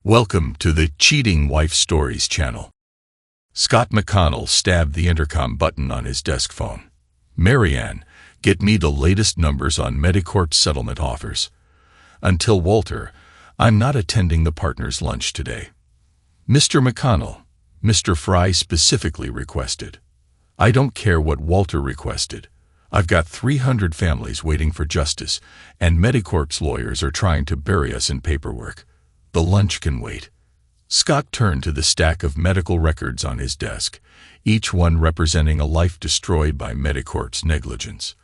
Welcome to the Cheating Wife Stories channel. Scott McConnell stabbed the intercom button on his desk phone. Marianne, get me the latest numbers on Medicorp's settlement offers. Until Walter, I'm not attending the partners' lunch today. Mr. McConnell, Mr. Fry specifically requested. I don't care what Walter requested. I've got 300 families waiting for justice, and Medicorp's lawyers are trying to bury us in paperwork. The lunch can wait. Scott turned to the stack of medical records on his desk, each one representing a life destroyed by Medicorp's negligence.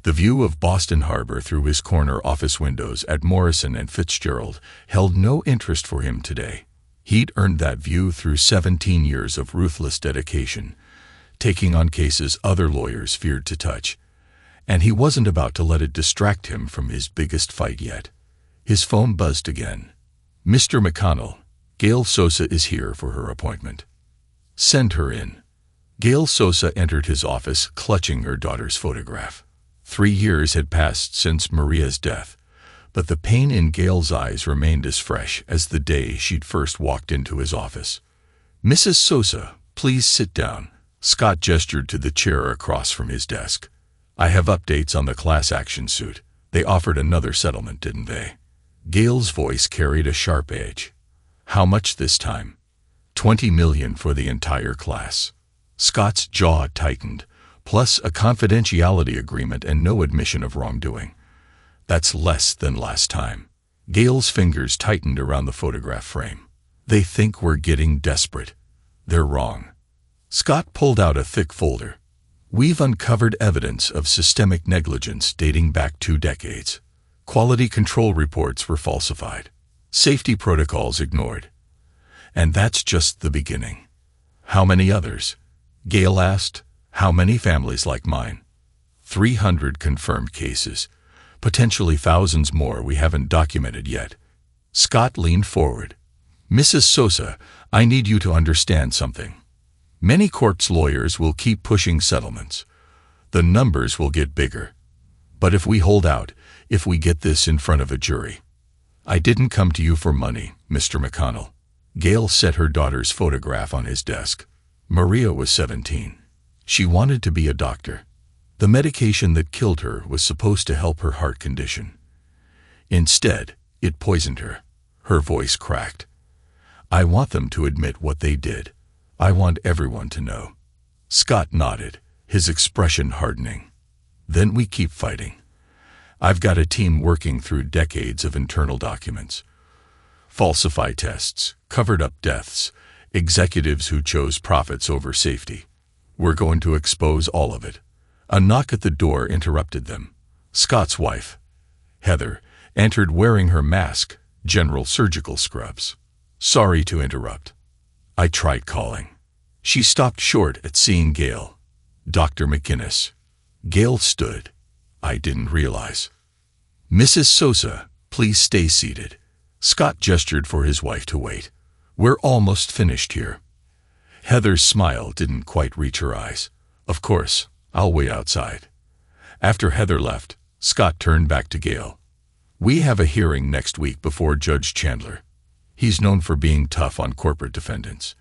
The view of Boston Harbor through his corner office windows at Morrison and Fitzgerald held no interest for him today. He'd earned that view through 17 years of ruthless dedication, taking on cases other lawyers feared to touch, and he wasn't about to let it distract him from his biggest fight yet. His phone buzzed again. Mr. McConnell, Gail Sosa is here for her appointment. Send her in. Gail Sosa entered his office clutching her daughter's photograph. 3 years had passed since Maria's death, but the pain in Gail's eyes remained as fresh as the day she'd first walked into his office. Mrs. Sosa, please sit down. Scott gestured to the chair across from his desk. I have updates on the class action suit. They offered another settlement, didn't they? Gail's voice carried a sharp edge. How much this time? $20 million for the entire class. Scott's jaw tightened, plus a confidentiality agreement and no admission of wrongdoing. That's less than last time. Gail's fingers tightened around the photograph frame. They think we're getting desperate. They're wrong. Scott pulled out a thick folder. We've uncovered evidence of systemic negligence dating back 2 decades. Quality control reports were falsified. Safety protocols ignored. And that's just the beginning. How many others? Gail asked. How many families like mine? 300 confirmed cases. Potentially thousands more we haven't documented yet. Scott leaned forward. Mrs. Sosa, I need you to understand something. Medicorp's lawyers will keep pushing settlements. The numbers will get bigger. But if we hold out, if we get this in front of a jury. I didn't come to you for money, Mr. McConnell. Gail set her daughter's photograph on his desk. Maria was 17. She wanted to be a doctor. The medication that killed her was supposed to help her heart condition. Instead, it poisoned her. Her voice cracked. I want them to admit what they did. I want everyone to know. Scott nodded, his expression hardening. Then we keep fighting. I've got a team working through decades of internal documents. Falsify tests, covered up deaths, executives who chose profits over safety. We're going to expose all of it. A knock at the door interrupted them. Scott's wife, Heather, entered wearing her mask, general surgical scrubs. Sorry to interrupt. I tried calling. She stopped short at seeing Gail. Dr. McGinnis. Gail stood. I didn't realize. Mrs. Sosa, please stay seated. Scott gestured for his wife to wait. We're almost finished here. Heather's smile didn't quite reach her eyes. Of course, I'll wait outside. After Heather left, Scott turned back to Gail. We have a hearing next week before Judge Chandler. He's known for being tough on corporate defendants.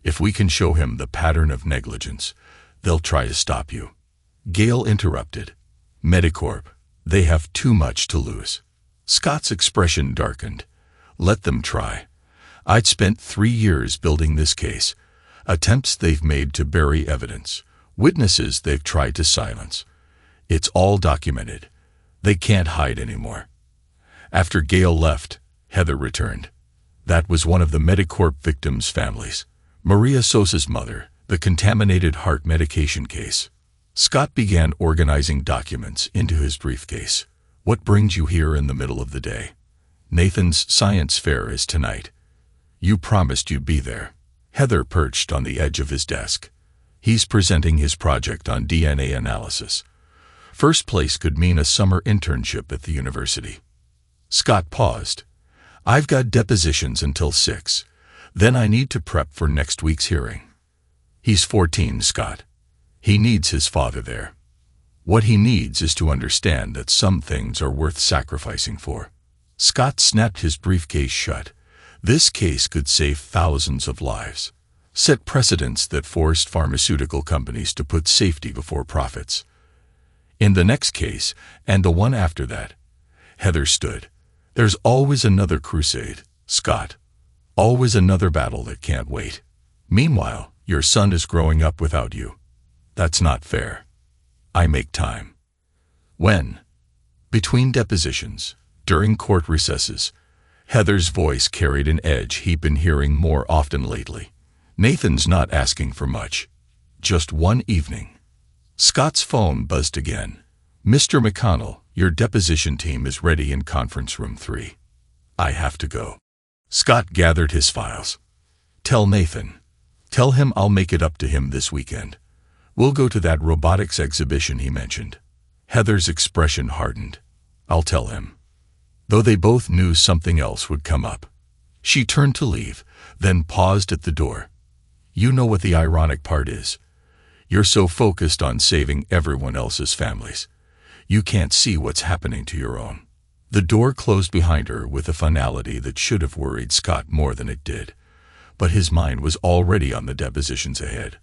If we can show him the pattern of negligence, they'll try to stop you. Gail interrupted. Medicorp, they have too much to lose. Scott's expression darkened. Let them try. I'd spent 3 years building this case. Attempts they've made to bury evidence. Witnesses they've tried to silence. It's all documented. They can't hide anymore. After Gail left, Heather returned. That was one of the Medicorp victims' families. Maria Sosa's mother, the contaminated heart medication case. Scott began organizing documents into his briefcase. What brings you here in the middle of the day? Nathan's science fair is tonight. You promised you'd be there. Heather perched on the edge of his desk. He's presenting his project on DNA analysis. First place could mean a summer internship at the university. Scott paused. I've got depositions until 6. Then I need to prep for next week's hearing. He's 14, Scott. He needs his father there. What he needs is to understand that some things are worth sacrificing for. Scott snapped his briefcase shut, This case could save thousands of lives, set precedents that forced pharmaceutical companies to put safety before profits. In the next case, and the one after that, Heather stood. There's always another crusade, Scott. Always another battle that can't wait. Meanwhile, your son is growing up without you. That's not fair. I make time. When? Between depositions, during court recesses, Heather's voice carried an edge he'd been hearing more often lately. Nathan's not asking for much. Just one evening. Scott's phone buzzed again. Mr. McConnell, your deposition team is ready in conference room 3. I have to go. Scott gathered his files. Tell Nathan. Tell him I'll make it up to him this weekend. We'll go to that robotics exhibition he mentioned. Heather's expression hardened. I'll tell him. Though they both knew something else would come up. She turned to leave, then paused at the door. You know what the ironic part is. You're so focused on saving everyone else's families. You can't see what's happening to your own. The door closed behind her with a finality that should have worried Scott more than it did. But his mind was already on the depositions ahead,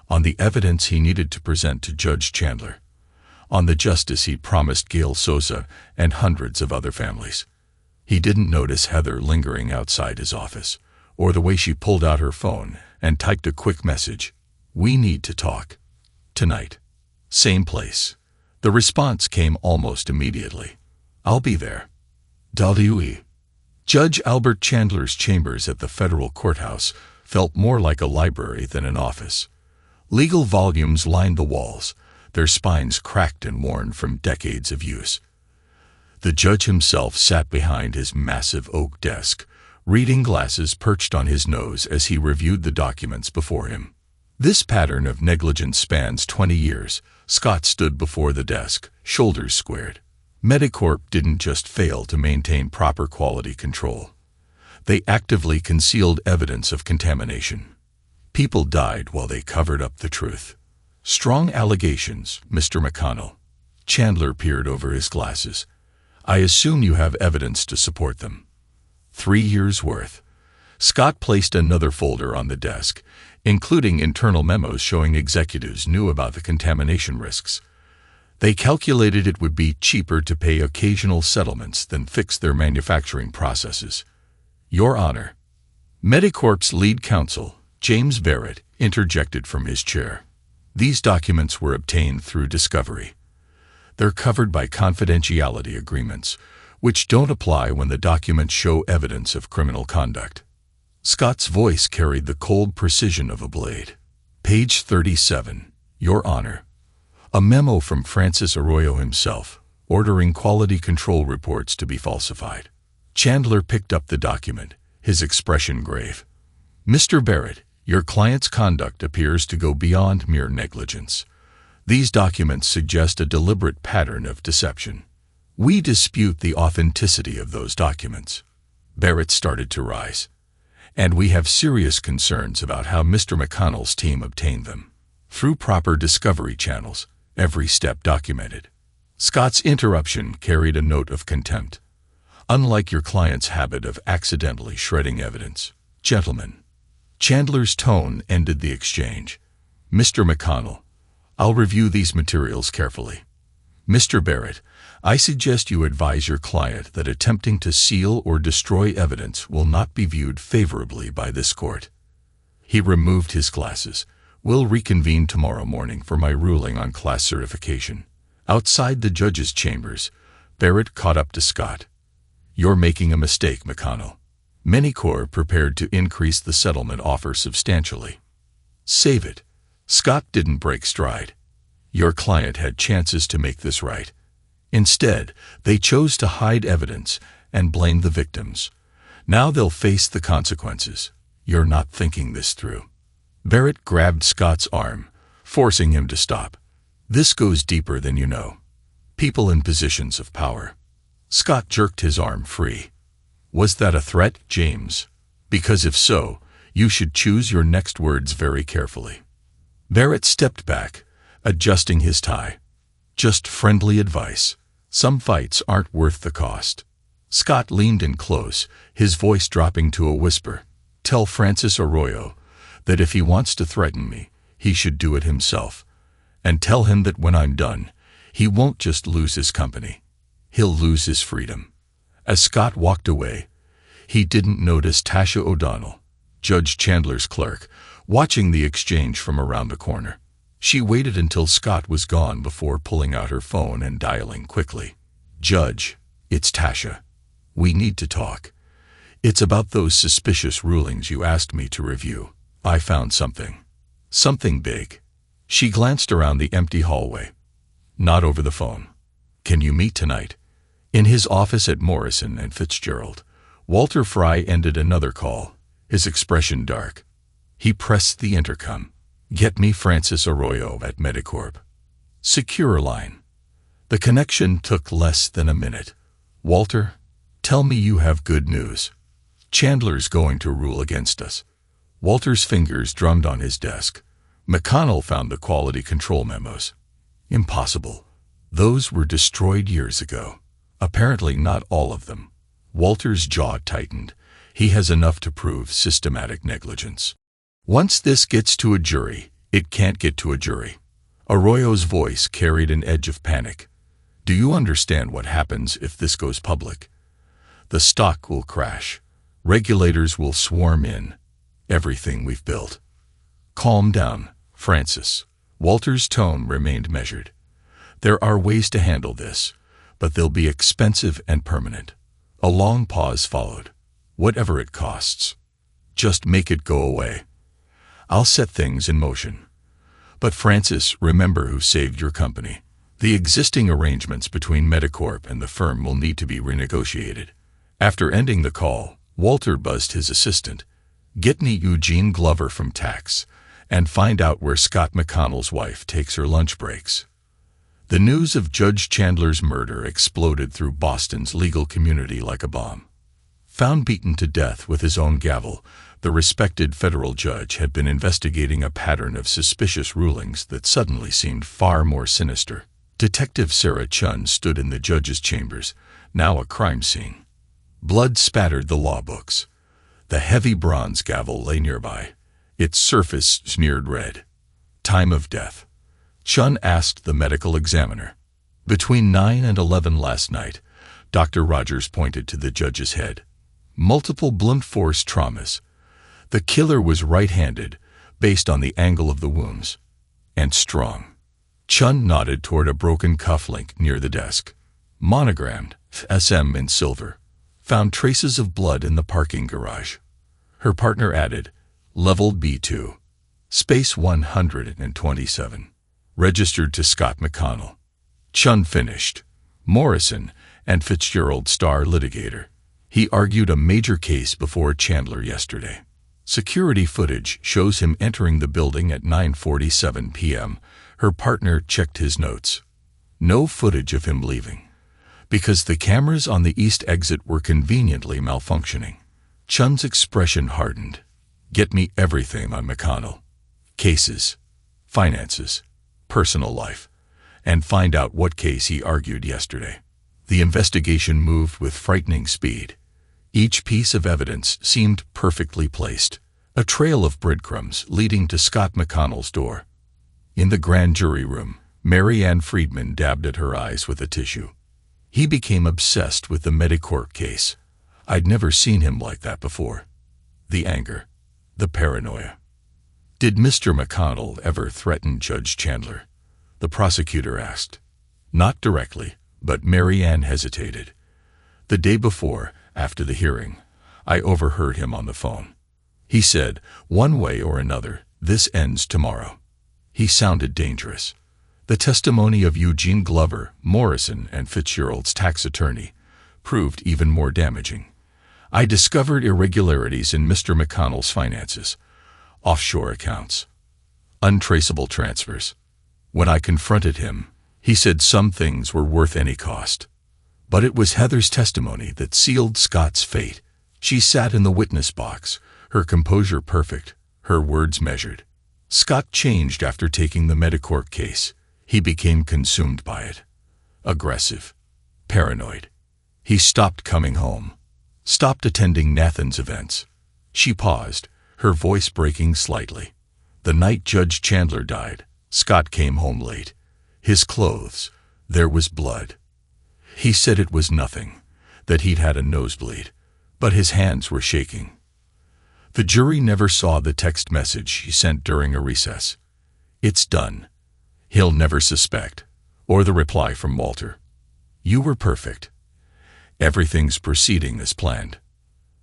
on the evidence he needed to present to Judge Chandler, on the justice he'd promised Gail Sosa and hundreds of other families. He didn't notice Heather lingering outside his office, or the way she pulled out her phone and typed a quick message. We need to talk. Tonight. Same place. The response came almost immediately. I'll be there. W.E. Judge Albert Chandler's chambers at the federal courthouse felt more like a library than an office. Legal volumes lined the walls, their spines cracked and worn from decades of use. The judge himself sat behind his massive oak desk, reading glasses perched on his nose as he reviewed the documents before him. This pattern of negligence spans 20 years. Scott stood before the desk, shoulders squared. Medicorp didn't just fail to maintain proper quality control. They actively concealed evidence of contamination. People died while they covered up the truth. Strong allegations, Mr. McConnell. Chandler peered over his glasses. I assume you have evidence to support them. 3 years' worth. Scott placed another folder on the desk, including internal memos showing executives knew about the contamination risks. They calculated it would be cheaper to pay occasional settlements than fix their manufacturing processes. Your Honor. Medicorp's lead counsel, James Barrett, interjected from his chair. These documents were obtained through discovery. They're covered by confidentiality agreements, which don't apply when the documents show evidence of criminal conduct. Scott's voice carried the cold precision of a blade. Page 37. Your Honor. A memo from Francis Arroyo himself, ordering quality control reports to be falsified. Chandler picked up the document, his expression grave. Mr. Barrett, your client's conduct appears to go beyond mere negligence. These documents suggest a deliberate pattern of deception. We dispute the authenticity of those documents. Barrett started to rise. And we have serious concerns about how Mr. McConnell's team obtained them. Through proper discovery channels, every step documented. Scott's interruption carried a note of contempt. Unlike your client's habit of accidentally shredding evidence. Gentlemen. Chandler's tone ended the exchange. Mr. McConnell, I'll review these materials carefully. Mr. Barrett, I suggest you advise your client that attempting to seal or destroy evidence will not be viewed favorably by this court. He removed his glasses. We'll reconvene tomorrow morning for my ruling on class certification. Outside the judge's chambers, Barrett caught up to Scott. You're making a mistake, McConnell. Medicorp prepared to increase the settlement offer substantially. Save it. Scott didn't break stride. Your client had chances to make this right. Instead, they chose to hide evidence and blame the victims. Now they'll face the consequences. You're not thinking this through. Barrett grabbed Scott's arm, forcing him to stop. This goes deeper than you know. People in positions of power. Scott jerked his arm free. Was that a threat, James? Because if so, you should choose your next words very carefully. Barrett stepped back, adjusting his tie. Just friendly advice. Some fights aren't worth the cost. Scott leaned in close, his voice dropping to a whisper. "Tell Francis Arroyo that if he wants to threaten me, he should do it himself. And tell him that when I'm done, he won't just lose his company. He'll lose his freedom." As Scott walked away, he didn't notice Tasha O'Donnell, Judge Chandler's clerk, watching the exchange from around the corner. She waited until Scott was gone before pulling out her phone and dialing quickly. "Judge, it's Tasha. We need to talk. It's about those suspicious rulings you asked me to review. I found something. Something big." She glanced around the empty hallway. "Not over the phone. Can you meet tonight?" In his office at Morrison and Fitzgerald, Walter Fry ended another call, his expression dark. He pressed the intercom. "Get me Francis Arroyo at Medicorp. Secure line." The connection took less than a minute. "Walter, tell me you have good news. Chandler's going to rule against us." Walter's fingers drummed on his desk. McConnell found the quality control memos. "Impossible. Those were destroyed years ago." "Apparently not all of them." Walter's jaw tightened. "He has enough to prove systematic negligence. Once this gets to a jury, it can't get to a jury." Arroyo's voice carried an edge of panic. "Do you understand what happens if this goes public? The stock will crash. Regulators will swarm in. Everything we've built." "Calm down, Francis." Walter's tone remained measured. "There are ways to handle this, but they'll be expensive and permanent." A long pause followed. "Whatever it costs. Just make it go away. I'll set things in motion." "But Francis, remember who saved your company. The existing arrangements between Medicorp and the firm will need to be renegotiated." After ending the call, Walter buzzed his assistant. "Get me Eugene Glover from tax, and find out where Scott McConnell's wife takes her lunch breaks." The news of Judge Chandler's murder exploded through Boston's legal community like a bomb. Found beaten to death with his own gavel, the respected federal judge had been investigating a pattern of suspicious rulings that suddenly seemed far more sinister. Detective Sarah Chun stood in the judge's chambers, now a crime scene. Blood spattered the law books. The heavy bronze gavel lay nearby, its surface smeared red. "Time of death?" Chun asked the medical examiner. "Between 9 and 11 last night," Dr. Rogers pointed to the judge's head. "Multiple blunt force traumas. The killer was right-handed, based on the angle of the wounds. And strong." Chun nodded toward a broken cufflink near the desk. "Monogrammed, SM in silver. Found traces of blood in the parking garage." Her partner added, "Leveled B2. Space 127. Registered to Scott McConnell." Chun finished. "Morrison and Fitzgerald star litigator. He argued a major case before Chandler yesterday. Security footage shows him entering the building at 9:47 p.m. Her partner checked his notes. No footage of him leaving, because the cameras on the east exit were conveniently malfunctioning." Chun's expression hardened. "Get me everything on McConnell. Cases, finances, personal life, and find out what case he argued yesterday." The investigation moved with frightening speed. Each piece of evidence seemed perfectly placed, a trail of breadcrumbs leading to Scott McConnell's door. In the grand jury room, Mary Ann Friedman dabbed at her eyes with a tissue. He became obsessed with the Medicorp case. I'd never seen him like that before. The anger, the paranoia. "Did Mr. McConnell ever threaten Judge Chandler?" the prosecutor asked. "Not directly," but Mary Ann hesitated. "The day before, after the hearing, I overheard him on the phone. He said, one way or another, this ends tomorrow." He sounded dangerous. The testimony of Eugene Glover, Morrison, and Fitzgerald's tax attorney proved even more damaging. "I discovered irregularities in Mr. McConnell's finances, offshore accounts, untraceable transfers. When I confronted him, he said some things were worth any cost. But it was Heather's testimony that sealed Scott's fate. She sat in the witness box, her composure perfect, her words measured. Scott changed after taking the Medicorp case. He became consumed by it. Aggressive. Paranoid. He stopped coming home, stopped attending Nathan's events. She paused, her voice breaking slightly. The night Judge Chandler died, Scott came home late. His clothes, there was blood. He said it was nothing, that he'd had a nosebleed, but his hands were shaking. The jury never saw the text message he sent during a recess. "It's done. He'll never suspect." Or the reply from Walter. "You were perfect. Everything's proceeding as planned."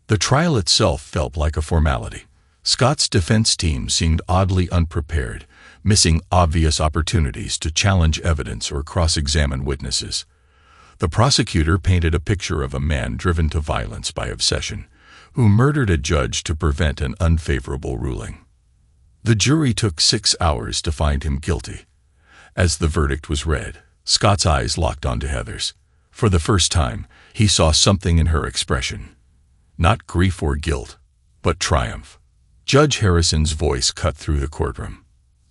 The trial itself felt like a formality. Scott's defense team seemed oddly unprepared, missing obvious opportunities to challenge evidence or cross-examine witnesses. The prosecutor painted a picture of a man driven to violence by obsession, who murdered a judge to prevent an unfavorable ruling. The jury took 6 hours to find him guilty. As the verdict was read, Scott's eyes locked onto Heather's. For the first time, he saw something in her expression. Not grief or guilt, but triumph. Judge Harrison's voice cut through the courtroom.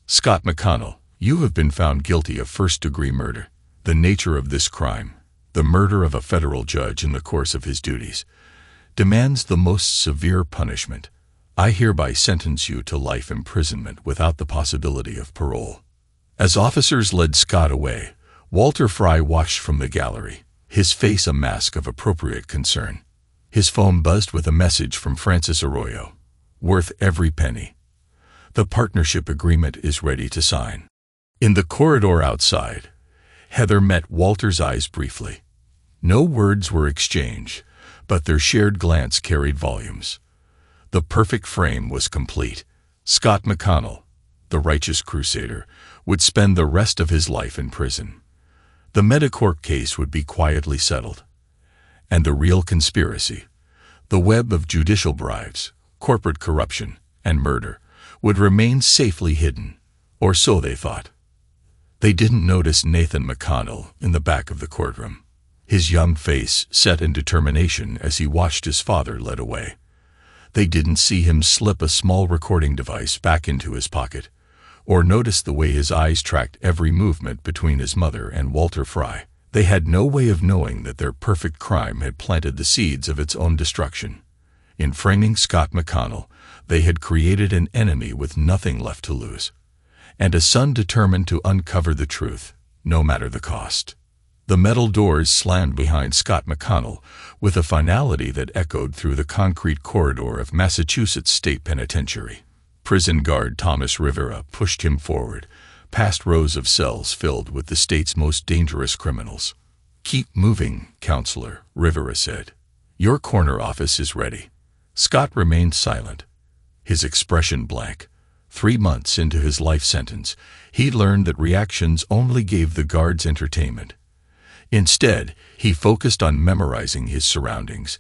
"Scott McConnell, you have been found guilty of first-degree murder. The nature of this crime, the murder of a federal judge in the course of his duties, demands the most severe punishment. I hereby sentence you to life imprisonment without the possibility of parole." As officers led Scott away, Walter Fry watched from the gallery, his face a mask of appropriate concern. His phone buzzed with a message from Francis Arroyo. "Worth every penny. The partnership agreement is ready to sign." In the corridor outside, Heather met Walter's eyes briefly. No words were exchanged, but their shared glance carried volumes. The perfect frame was complete. Scott McConnell, the righteous crusader, would spend the rest of his life in prison. The Medicourt case would be quietly settled. And the real conspiracy, the web of judicial bribes, corporate corruption, and murder, would remain safely hidden, or so they thought. They didn't notice Nathan McConnell in the back of the courtroom, his young face set in determination as he watched his father led away. They didn't see him slip a small recording device back into his pocket, or notice the way his eyes tracked every movement between his mother and Walter Fry. They had no way of knowing that their perfect crime had planted the seeds of its own destruction. In framing Scott McConnell, they had created an enemy with nothing left to lose, and a son determined to uncover the truth, no matter the cost. The metal doors slammed behind Scott McConnell with a finality that echoed through the concrete corridor of Massachusetts State Penitentiary. Prison guard Thomas Rivera pushed him forward, past rows of cells filled with the state's most dangerous criminals. "Keep moving, counselor," Rivera said. "Your corner office is ready." Scott remained silent, his expression blank. 3 months into his life sentence, he learned that reactions only gave the guards entertainment. Instead, he focused on memorizing his surroundings,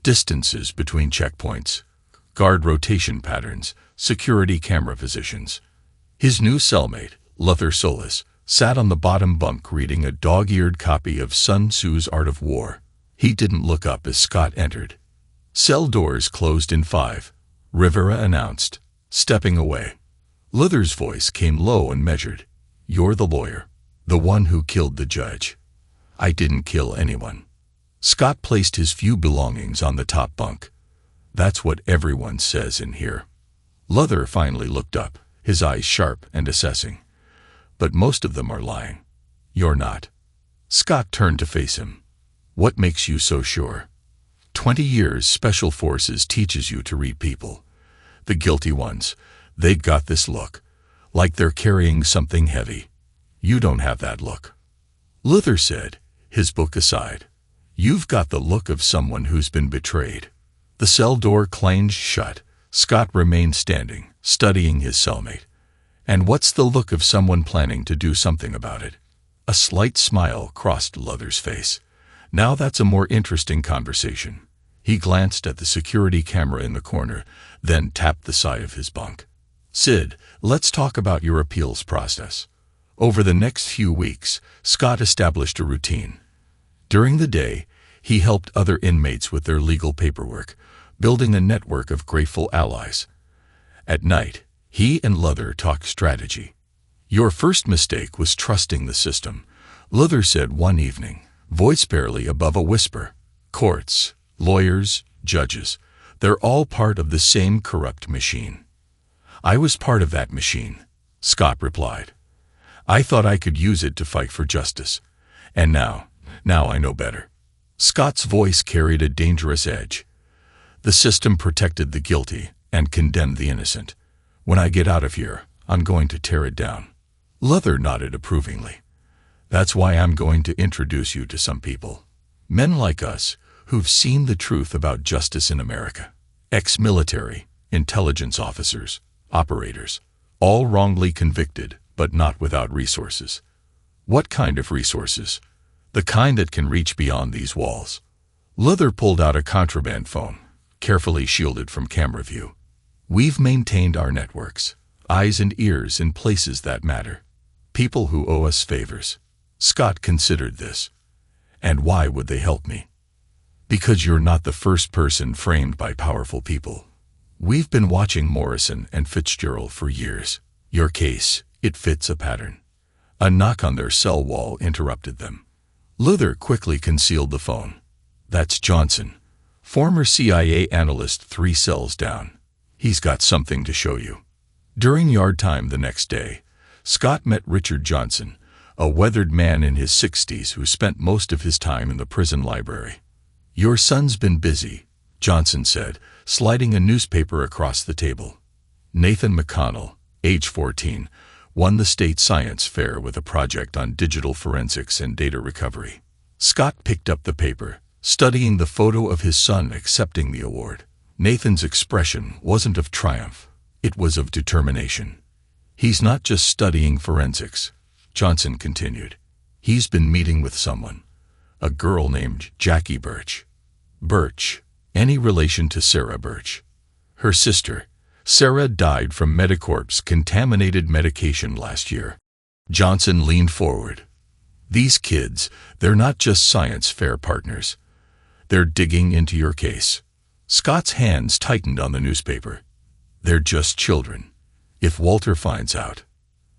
distances between checkpoints, guard rotation patterns, security camera positions. His new cellmate, Luther Solis, sat on the bottom bunk reading a dog-eared copy of Sun Tzu's Art of War. He didn't look up as Scott entered. "Cell doors closed in 5, Rivera announced, stepping away. Luther's voice came low and measured. "You're the lawyer, the one who killed the judge." "I didn't kill anyone." Scott placed his few belongings on the top bunk. "That's what everyone says in here." Luther finally looked up, his eyes sharp and assessing. "But most of them are lying." "You're not." Scott turned to face him. "What makes you so sure?" 20 years Special Forces teaches you to read people. The guilty ones, they got this look, like they're carrying something heavy. You don't have that look. Luther said, his book aside. "You've got the look of someone who's been betrayed." The cell door clanged shut. Scott remained standing, studying his cellmate. "And what's the look of someone planning to do something about it?" A slight smile crossed Luther's face. "Now that's a more interesting conversation." He glanced at the security camera in the corner, then tapped the side of his bunk. "Sid, let's talk about your appeals process." Over the next few weeks, Scott established a routine. During the day, he helped other inmates with their legal paperwork, building a network of grateful allies. At night, he and Luther talked strategy. "Your first mistake was trusting the system," Luther said one evening, voice barely above a whisper. Courts, lawyers, judges, they're all part of the same corrupt machine. I was part of that machine, Scott replied. I thought I could use it to fight for justice. And now I know better. Scott's voice carried a dangerous edge. The system protected the guilty and condemned the innocent. When I get out of here, I'm going to tear it down. Luther nodded approvingly. That's why I'm going to introduce you to some people. Men like us who've seen the truth about justice in America. Ex-military, intelligence officers, operators, all wrongly convicted, but not without resources. What kind of resources? The kind that can reach beyond these walls. Luther pulled out a contraband phone, carefully shielded from camera view. We've maintained our networks, eyes and ears in places that matter. People who owe us favors. Scott considered this. And why would they help me? Because you're not the first person framed by powerful people. We've been watching Morrison and Fitzgerald for years. Your case, it fits a pattern. A knock on their cell wall interrupted them. Luther quickly concealed the phone. That's Johnson, former CIA analyst 3 cells down. He's got something to show you. During yard time the next day, Scott met Richard Johnson, a weathered man in his 60s who spent most of his time in the prison library. Your son's been busy, Johnson said, sliding a newspaper across the table. Nathan McConnell, age 14, won the state science fair with a project on digital forensics and data recovery. Scott picked up the paper, studying the photo of his son accepting the award. Nathan's expression wasn't of triumph, it was of determination. He's not just studying forensics, Johnson continued. He's been meeting with someone, a girl named Jackie Birch. Birch, any relation to Sarah Birch? Her sister, Sarah, died from Medicorp's contaminated medication last year. Johnson leaned forward. These kids, they're not just science fair partners. They're digging into your case. Scott's hands tightened on the newspaper. They're just children. If Walter finds out,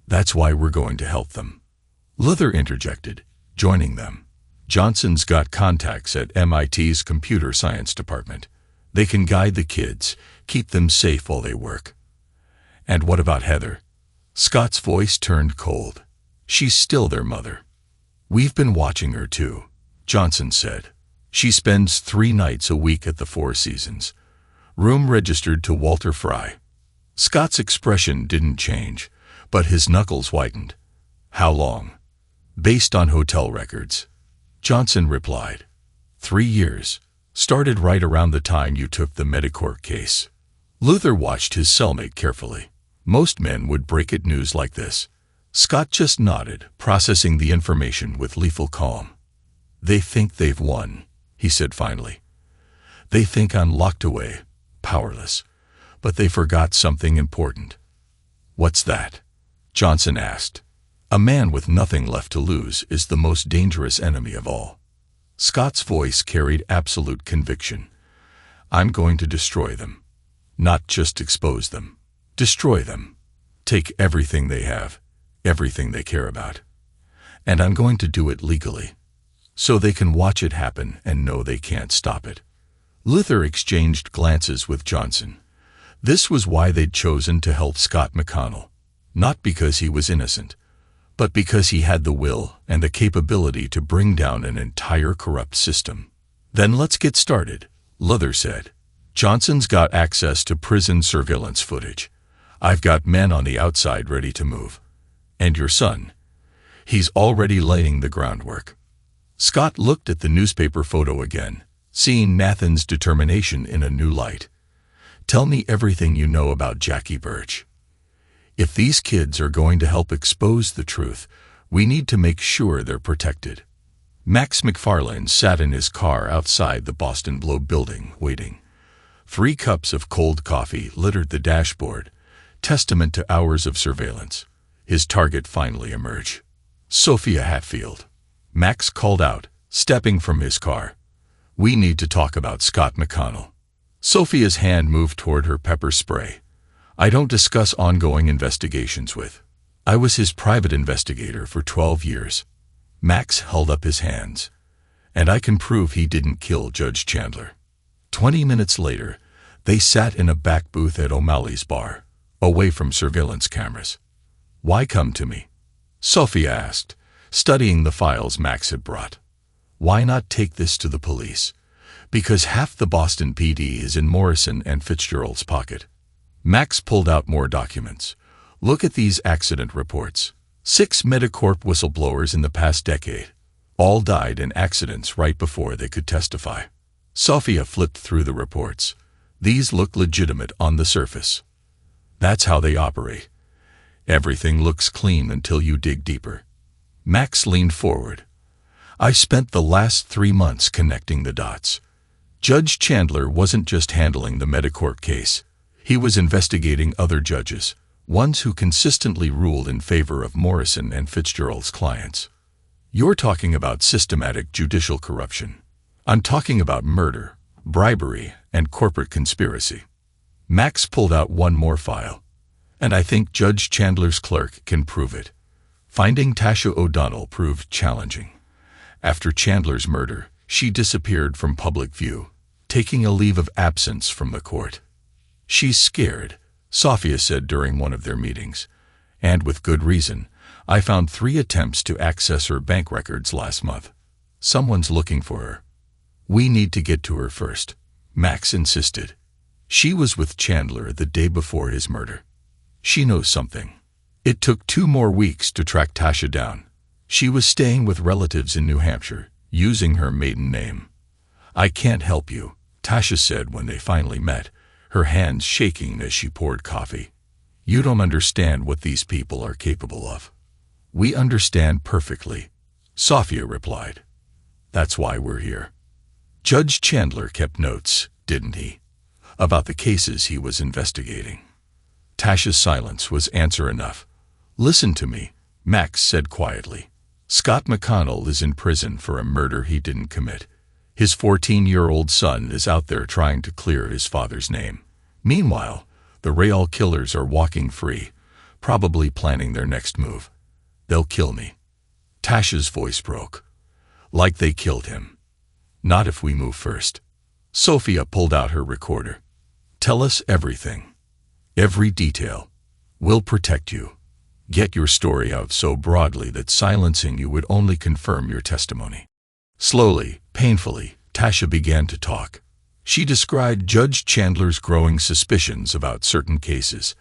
that's why we're going to help them. Luther interjected, joining them. Johnson's got contacts at MIT's computer science department. They can guide the kids, keep them safe while they work. And what about Heather? Scott's voice turned cold. She's still their mother. We've been watching her too, Johnson said. She spends 3 nights a week at the Four Seasons. Room registered to Walter Fry. Scott's expression didn't change, but his knuckles whitened. How long? Based on hotel records. Johnson replied. 3 years. Started right around the time you took the Medicorp case. Luther watched his cellmate carefully. Most men would break it news like this. Scott just nodded, processing the information with lethal calm. They think they've won, he said finally. They think I'm locked away, powerless. But they forgot something important. What's that? Johnson asked. A man with nothing left to lose is the most dangerous enemy of all. Scott's voice carried absolute conviction. I'm going to destroy them. Not just expose them. Destroy them. Take everything they have, everything they care about. And I'm going to do it legally, so they can watch it happen and know they can't stop it. Luther exchanged glances with Johnson. This was why they'd chosen to help Scott McConnell. Not because he was innocent, but because he had the will and the capability to bring down an entire corrupt system. Then let's get started, Luther said. Johnson's got access to prison surveillance footage. I've got men on the outside ready to move. And your son? He's already laying the groundwork. Scott looked at the newspaper photo again, seeing Nathan's determination in a new light. Tell me everything you know about Jackie Birch. If these kids are going to help expose the truth, we need to make sure they're protected. Max McFarlane sat in his car outside the Boston Globe building, waiting. 3 cups of cold coffee littered the dashboard, testament to hours of surveillance. His target finally emerged. Sophia Hatfield. Max called out, stepping from his car. We need to talk about Scott McConnell. Sophia's hand moved toward her pepper spray. I don't discuss ongoing investigations with. I was his private investigator for 12 years. Max held up his hands. And I can prove he didn't kill Judge Chandler. 20 minutes later, they sat in a back booth at O'Malley's bar, away from surveillance cameras. "Why come to me?" Sophia asked, studying the files Max had brought. "Why not take this to the police? Because half the Boston PD is in Morrison and Fitzgerald's pocket." Max pulled out more documents. "Look at these accident reports. 6 Medicorp whistleblowers in the past decade. All died in accidents right before they could testify." Sophia flipped through the reports. "These look legitimate on the surface. That's how they operate. Everything looks clean until you dig deeper." Max leaned forward. "I spent the last 3 months connecting the dots. Judge Chandler wasn't just handling the Medicorp case. He was investigating other judges, ones who consistently ruled in favor of Morrison and Fitzgerald's clients. You're talking about systematic judicial corruption. I'm talking about murder, bribery, and corporate conspiracy." Max pulled out one more file. "And I think Judge Chandler's clerk can prove it." Finding Tasha O'Donnell proved challenging. After Chandler's murder, she disappeared from public view, taking a leave of absence from the court. "She's scared," Sophia said during one of their meetings. "And with good reason. I found 3 attempts to access her bank records last month. Someone's looking for her." "We need to get to her first," Max insisted. "She was with Chandler the day before his murder. She knows something." It took 2 more weeks to track Tasha down. She was staying with relatives in New Hampshire, using her maiden name. "I can't help you," Tasha said when they finally met, her hands shaking as she poured coffee. "You don't understand what these people are capable of." "We understand perfectly," Sophia replied. "That's why we're here." Judge Chandler kept notes, didn't he? About the cases he was investigating. Tasha's silence was answer enough. "Listen to me," Max said quietly. "Scott McConnell is in prison for a murder he didn't commit. His 14-year-old son is out there trying to clear his father's name. Meanwhile, the Rayall killers are walking free, probably planning their next move. They'll kill me." Tasha's voice broke. "Like they killed him." "Not if we move first." Sophia pulled out her recorder. "Tell us everything. Every detail. We'll protect you. Get your story out so broadly that silencing you would only confirm your testimony." Slowly, painfully, Tasha began to talk. She described Judge Chandler's growing suspicions about certain cases,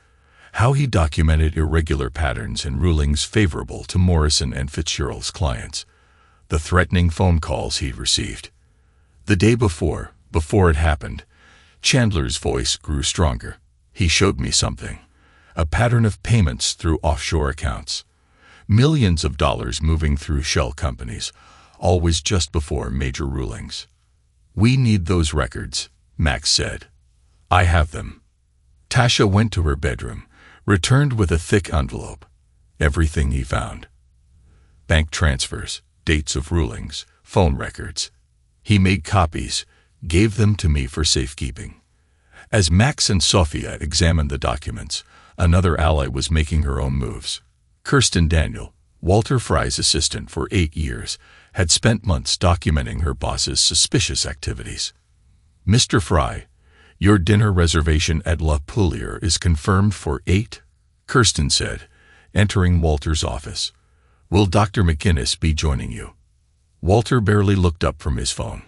how he documented irregular patterns and rulings favorable to Morrison and Fitzgerald's clients, the threatening phone calls he'd received. The day before it happened, Chandler's voice grew stronger. "He showed me something. A pattern of payments through offshore accounts. Millions of dollars moving through shell companies, always just before major rulings." "We need those records," Max said. "I have them." Tasha went to her bedroom, returned with a thick envelope. Everything he found. Bank transfers, dates of rulings, phone records. He made copies, gave them to me for safekeeping. As Max and Sophia examined the documents, another ally was making her own moves. Kirsten Daniel, Walter Fry's assistant for 8 years, had spent months documenting her boss's suspicious activities. "Mr. Fry, your dinner reservation at La Poulier is confirmed for 8, Kirsten said, entering Walter's office. "Will Dr. McInnes be joining you?" Walter barely looked up from his phone.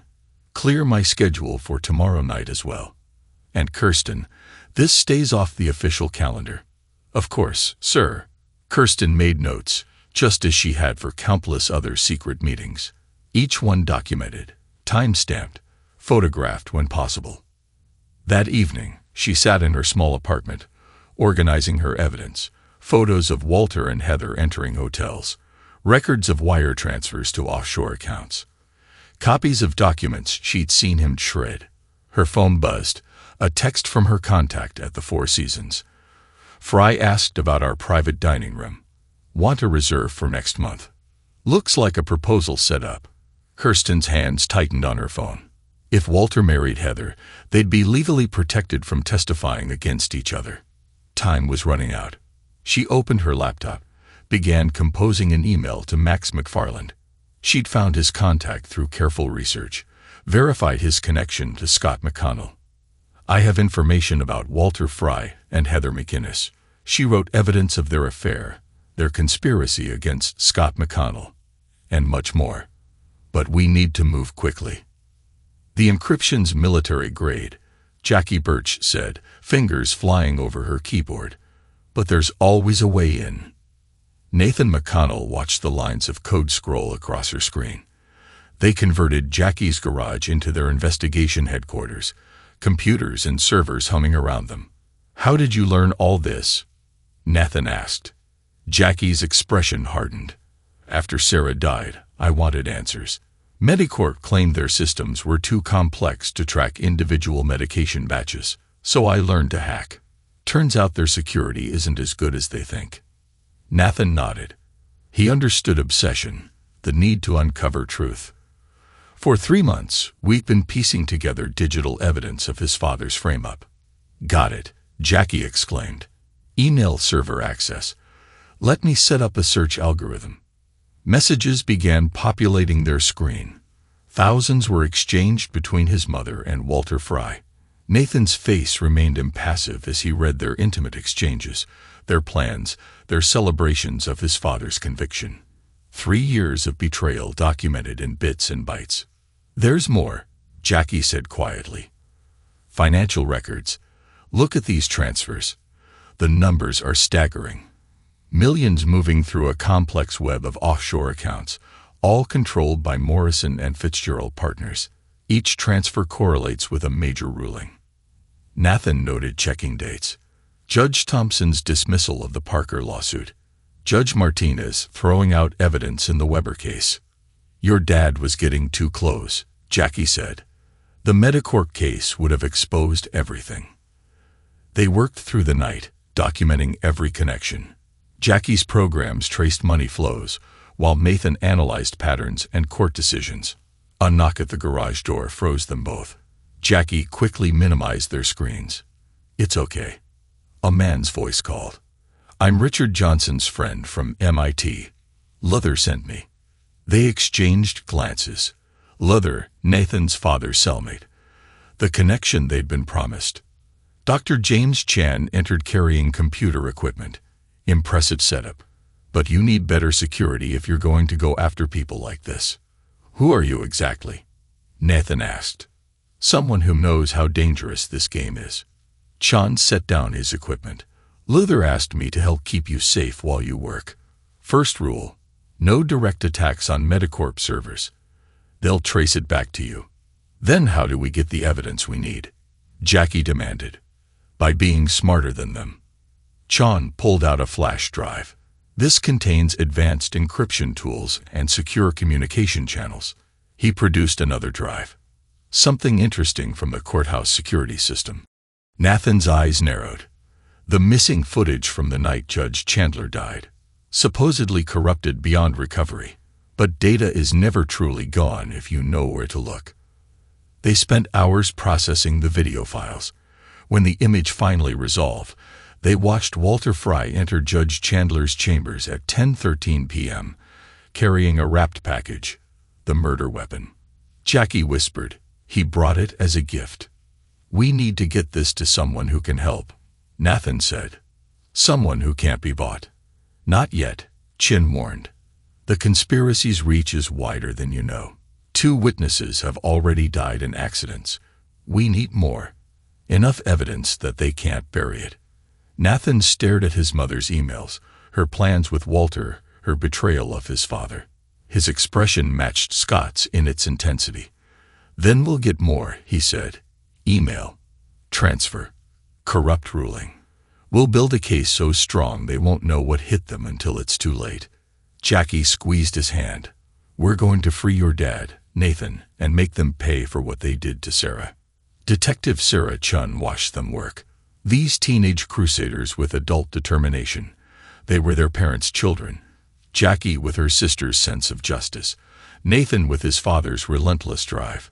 "Clear my schedule for tomorrow night as well." "And Kirsten, this stays off the official calendar." "Of course, sir." Kirsten made notes, just as she had for countless other secret meetings. Each one documented, time-stamped, photographed when possible. That evening, she sat in her small apartment, organizing her evidence, photos of Walter and Heather entering hotels, records of wire transfers to offshore accounts, copies of documents she'd seen him shred. Her phone buzzed, a text from her contact at the Four Seasons. "Fry asked about our private dining room. Want a reserve for next month. Looks like a proposal set up." Kirsten's hands tightened on her phone. If Walter married Heather, they'd be legally protected from testifying against each other. Time was running out. She opened her laptop, began composing an email to Max McFarland. She'd found his contact through careful research, verified his connection to Scott McConnell. I have information about Walter Fry and Heather McInnes. She wrote evidence of their affair, their conspiracy against Scott McConnell, and much more. But we need to move quickly. The encryption's military grade, Jackie Birch said, fingers flying over her keyboard. But there's always a way in. Nathan McConnell watched the lines of code scroll across her screen. They converted Jackie's garage into their investigation headquarters, computers and servers humming around them. How did you learn all this? Nathan asked. Jackie's expression hardened. After Sarah died, I wanted answers. Medicorp claimed their systems were too complex to track individual medication batches, so I learned to hack. Turns out their security isn't as good as they think. Nathan nodded. He understood obsession, the need to uncover truth. For 3 months, we've been piecing together digital evidence of his father's frame-up. Got it, Jackie exclaimed. Email server access. Let me set up a search algorithm. Messages began populating their screen. Thousands were exchanged between his mother and Walter Fry. Nathan's face remained impassive as he read their intimate exchanges, their plans, their celebrations of his father's conviction. 3 years of betrayal documented in bits and bytes. There's more, Jackie said quietly. Financial records. Look at these transfers. The numbers are staggering. Millions moving through a complex web of offshore accounts, all controlled by Morrison and Fitzgerald partners. Each transfer correlates with a major ruling. Nathan noted checking dates. Judge Thompson's dismissal of the Parker lawsuit. Judge Martinez throwing out evidence in the Weber case. Your dad was getting too close, Jackie said. The Medicorp case would have exposed everything. They worked through the night, documenting every connection. Jackie's programs traced money flows, while Nathan analyzed patterns and court decisions. A knock at the garage door froze them both. Jackie quickly minimized their screens. It's okay. A man's voice called. I'm Richard Johnson's friend from MIT. Luther sent me. They exchanged glances. Luther, Nathan's father's cellmate. The connection they'd been promised. Dr. James Chan entered carrying computer equipment. Impressive setup. But you need better security if you're going to go after people like this. Who are you exactly? Nathan asked. Someone who knows how dangerous this game is. Chan set down his equipment. Luther asked me to help keep you safe while you work. First rule, no direct attacks on Medicorp servers. They'll trace it back to you. Then how do we get the evidence we need? Jackie demanded. By being smarter than them. Chan pulled out a flash drive. This contains advanced encryption tools and secure communication channels. He produced another drive. Something interesting from the courthouse security system. Nathan's eyes narrowed. The missing footage from the night Judge Chandler died. Supposedly corrupted beyond recovery. But data is never truly gone if you know where to look. They spent hours processing the video files. When the image finally resolved, they watched Walter Fry enter Judge Chandler's chambers at 10:13 p.m., carrying a wrapped package, the murder weapon. Jackie whispered, he brought it as a gift. We need to get this to someone who can help, Nathan said. Someone who can't be bought. Not yet, Chin warned. The conspiracy's reach is wider than you know. 2 witnesses have already died in accidents. We need more. Enough evidence that they can't bury it. Nathan stared at his mother's emails, her plans with Walter, her betrayal of his father. His expression matched Scott's in its intensity. Then we'll get more, he said. Email. Transfer. Corrupt ruling. We'll build a case so strong they won't know what hit them until it's too late. Jackie squeezed his hand. We're going to free your dad, Nathan, and make them pay for what they did to Sarah. Detective Sarah Chun watched them work. These teenage crusaders with adult determination. They were their parents' children. Jackie with her sister's sense of justice. Nathan with his father's relentless drive.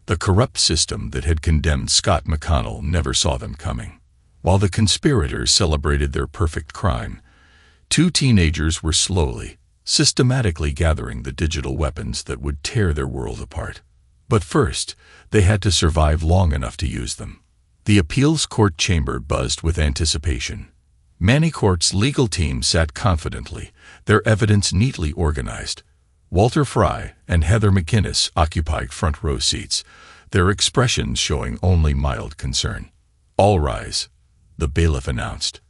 The corrupt system that had condemned Scott McConnell never saw them coming. While the conspirators celebrated their perfect crime, 2 teenagers were slowly, systematically gathering the digital weapons that would tear their world apart. But first, they had to survive long enough to use them. The appeals court chamber buzzed with anticipation. Manicourt's legal team sat confidently, their evidence neatly organized. Walter Fry and Heather McInnes occupied front row seats, their expressions showing only mild concern. "All rise," the bailiff announced.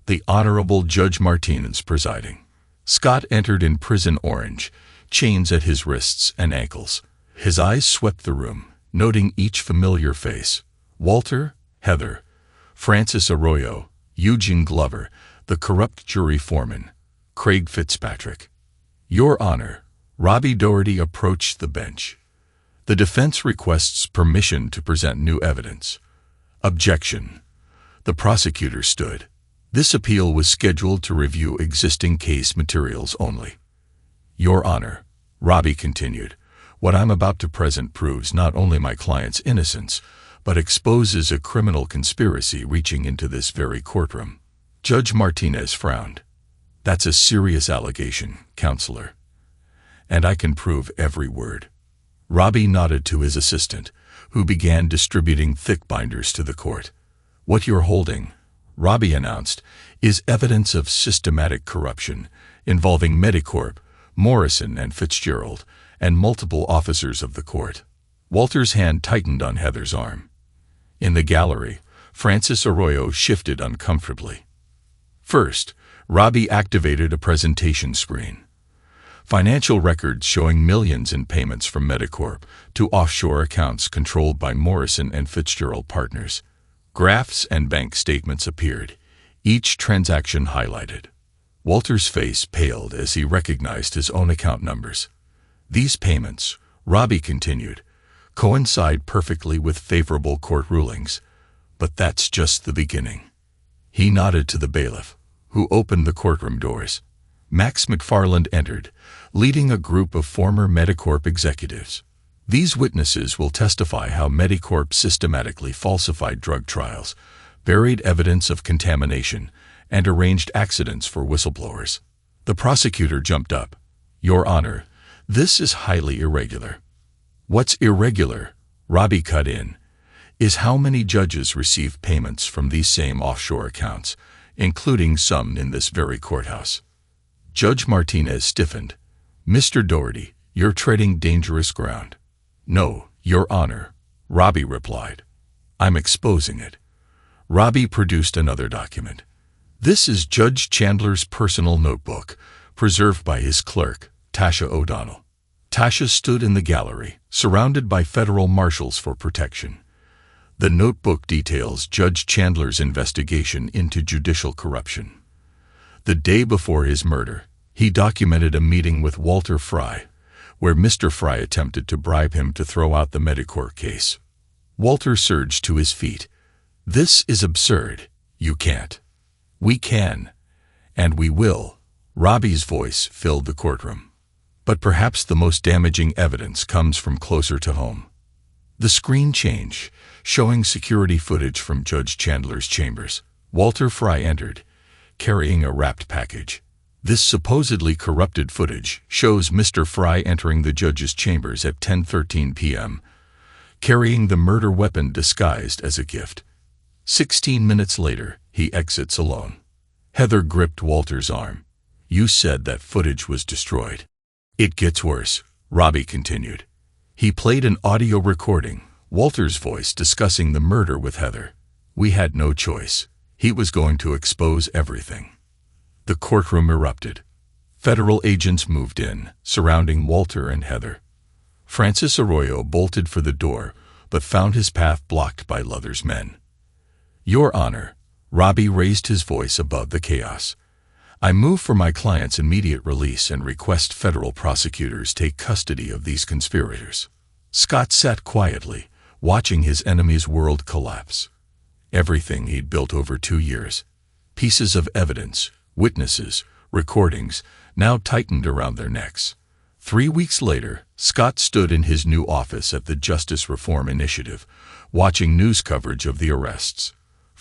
The Honorable Judge Martinez presiding. Scott entered in prison orange, chains at his wrists and ankles. His eyes swept the room, noting each familiar face. Walter, Heather, Francis Arroyo, Eugene Glover, the corrupt jury foreman, Craig Fitzpatrick. "Your Honor," Robbie Doherty approached the bench. "The defense requests permission to present new evidence." "Objection." The prosecutor stood. This appeal was scheduled to review existing case materials only. "Your Honor," Robbie continued, "what I'm about to present proves not only my client's innocence, but exposes a criminal conspiracy reaching into this very courtroom." Judge Martinez frowned. "That's a serious allegation, Counselor. And I can prove every word." Robbie nodded to his assistant, who began distributing thick binders to the court. "What you're holding," Robbie announced, "is evidence of systematic corruption involving Medicorp, Morrison and Fitzgerald, and multiple officers of the court." Walter's hand tightened on Heather's arm. In the gallery, Francis Arroyo shifted uncomfortably. First, Robbie activated a presentation screen. Financial records showing millions in payments from Medicorp to offshore accounts controlled by Morrison and Fitzgerald partners. Graphs and bank statements appeared, each transaction highlighted. Walter's face paled as he recognized his own account numbers. "These payments," Robbie continued, "coincide perfectly with favorable court rulings. But that's just the beginning." He nodded to the bailiff, who opened the courtroom doors. Max McFarland entered, leading a group of former Medicorp executives. These witnesses will testify how Medicorp systematically falsified drug trials, buried evidence of contamination, and arranged accidents for whistleblowers. The prosecutor jumped up. "Your Honor, this is highly irregular." "What's irregular," Robbie cut in, "is how many judges receive payments from these same offshore accounts, including some in this very courthouse." Judge Martinez stiffened. "Mr. Doherty, you're treading dangerous ground." "No, Your Honor," Robbie replied. "I'm exposing it." Robbie produced another document. "This is Judge Chandler's personal notebook, preserved by his clerk, Tasha O'Donnell." Tasha stood in the gallery, surrounded by federal marshals for protection. The notebook details Judge Chandler's investigation into judicial corruption. The day before his murder, he documented a meeting with Walter Fry, where Mr. Fry attempted to bribe him to throw out the Medicorp case. Walter surged to his feet. "This is absurd. You can't." "We can. And we will." Robbie's voice filled the courtroom. "But perhaps the most damaging evidence comes from closer to home." The screen changed, showing security footage from Judge Chandler's chambers. Walter Fry entered, carrying a wrapped package. This supposedly corrupted footage shows Mr. Fry entering the judge's chambers at 10:13 p.m., carrying the murder weapon disguised as a gift. 16 minutes later, he exits alone. Heather gripped Walter's arm. "You said that footage was destroyed." "It gets worse," Robbie continued. He played an audio recording, Walter's voice discussing the murder with Heather. "We had no choice. He was going to expose everything." The courtroom erupted. Federal agents moved in, surrounding Walter and Heather. Francis Arroyo bolted for the door, but found his path blocked by Luther's men. "Your Honor," Robbie raised his voice above the chaos, "I move for my client's immediate release and request federal prosecutors take custody of these conspirators." Scott sat quietly, watching his enemy's world collapse. Everything he'd built over 2 years, pieces of evidence, witnesses, recordings, now tightened around their necks. 3 weeks later, Scott stood in his new office at the Justice Reform Initiative, watching news coverage of the arrests.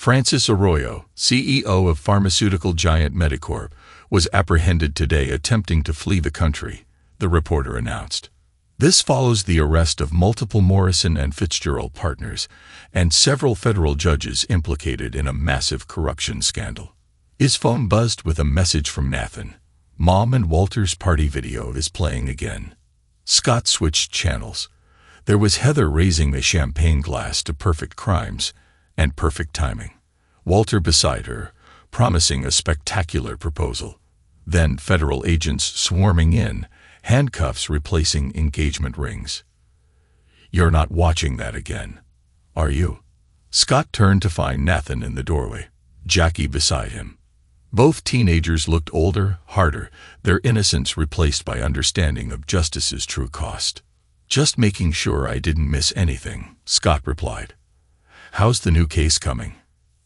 Francis Arroyo, CEO of pharmaceutical giant Medicorp, was apprehended today attempting to flee the country, the reporter announced. This follows the arrest of multiple Morrison and Fitzgerald partners and several federal judges implicated in a massive corruption scandal. His phone buzzed with a message from Nathan. Mom and Walter's party video is playing again. Scott switched channels. There was Heather raising a champagne glass to perfect crimes and perfect timing. Walter beside her, promising a spectacular proposal. Then federal agents swarming in, handcuffs replacing engagement rings. You're not watching that again, are you? Scott turned to find Nathan in the doorway, Jackie beside him. Both teenagers looked older, harder, their innocence replaced by understanding of justice's true cost. Just making sure I didn't miss anything, Scott replied. How's the new case coming?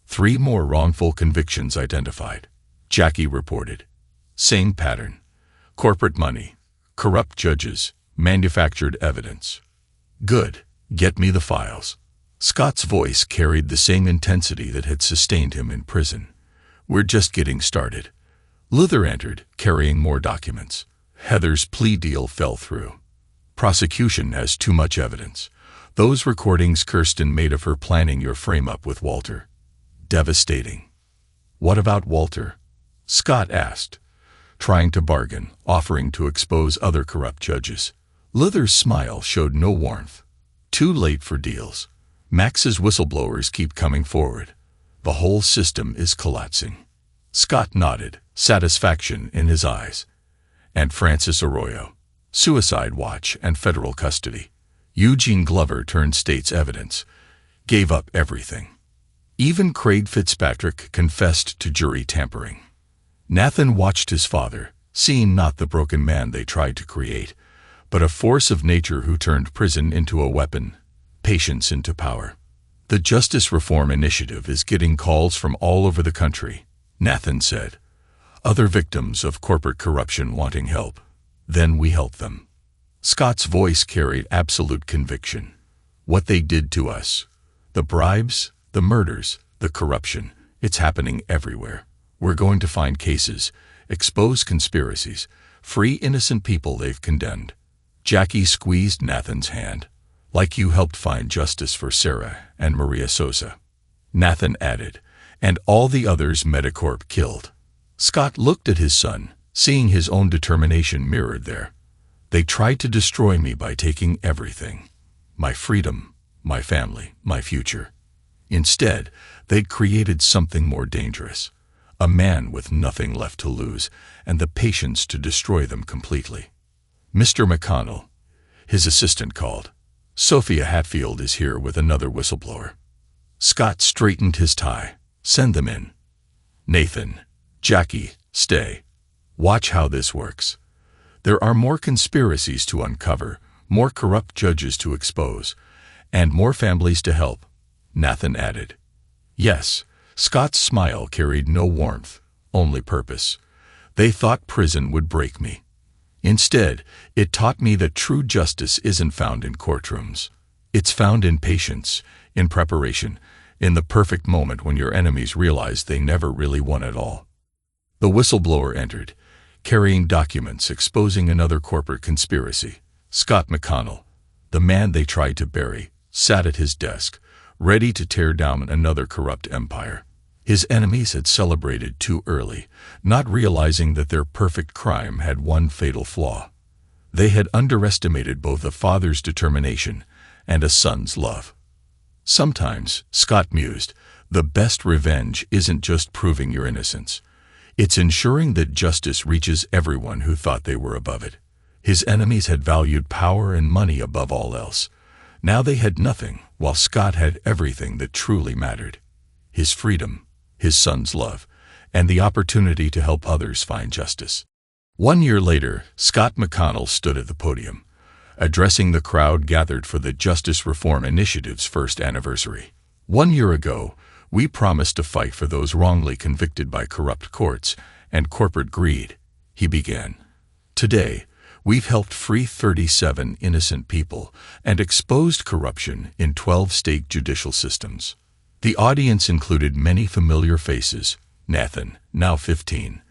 3 more wrongful convictions identified, Jackie reported. Same pattern. Corporate money, corrupt judges, manufactured evidence. Good. Get me the files. Scott's voice carried the same intensity that had sustained him in prison. We're just getting started. Luther entered, carrying more documents. Heather's plea deal fell through. Prosecution has too much evidence. Those recordings Kirsten made of her planning your frame-up with Walter. Devastating. What about Walter? Scott asked, trying to bargain, offering to expose other corrupt judges. Luther's smile showed no warmth. Too late for deals. Max's whistleblowers keep coming forward. The whole system is collapsing. Scott nodded, satisfaction in his eyes. And Francis Arroyo. Suicide watch and federal custody. Eugene Glover turned state's evidence. Gave up everything. Even Craig Fitzpatrick confessed to jury tampering. Nathan watched his father, seeing not the broken man they tried to create, but a force of nature who turned prison into a weapon, patience into power. The Justice Reform Initiative is getting calls from all over the country, Nathan said. Other victims of corporate corruption wanting help. Then we help them. Scott's voice carried absolute conviction. What they did to us. The bribes, the murders, the corruption. It's happening everywhere. We're going to find cases, expose conspiracies, free innocent people they've condemned. Jackie squeezed Nathan's hand. Like you helped find justice for Sarah and Maria Sosa. Nathan added, and all the others Medicorp killed. Scott looked at his son, seeing his own determination mirrored there. They tried to destroy me by taking everything. My freedom, my family, my future. Instead, they'd created something more dangerous. A man with nothing left to lose and the patience to destroy them completely. Mr. McConnell, his assistant called. Sophia Hatfield is here with another whistleblower. Scott straightened his tie. Send them in. Nathan, Jackie, stay. Watch how this works. There are more conspiracies to uncover, more corrupt judges to expose, and more families to help, Nathan added. Yes, Scott's smile carried no warmth, only purpose. They thought prison would break me. Instead, it taught me that true justice isn't found in courtrooms. It's found in patience, in preparation, in the perfect moment when your enemies realize they never really won at all. The whistleblower entered, carrying documents exposing another corporate conspiracy. Scott McConnell, the man they tried to bury, sat at his desk, ready to tear down another corrupt empire. His enemies had celebrated too early, not realizing that their perfect crime had one fatal flaw. They had underestimated both a father's determination and a son's love. Sometimes, Scott mused, the best revenge isn't just proving your innocence. It's ensuring that justice reaches everyone who thought they were above it. His enemies had valued power and money above all else. Now they had nothing, while Scott had everything that truly mattered. His freedom, his son's love, and the opportunity to help others find justice. 1 year later, Scott McConnell stood at the podium, addressing the crowd gathered for the Justice Reform Initiative's first anniversary. 1 year ago, we promised to fight for those wrongly convicted by corrupt courts and corporate greed, he began. Today, we've helped free 37 innocent people and exposed corruption in 12 state judicial systems. The audience included many familiar faces: Nathan, now 15,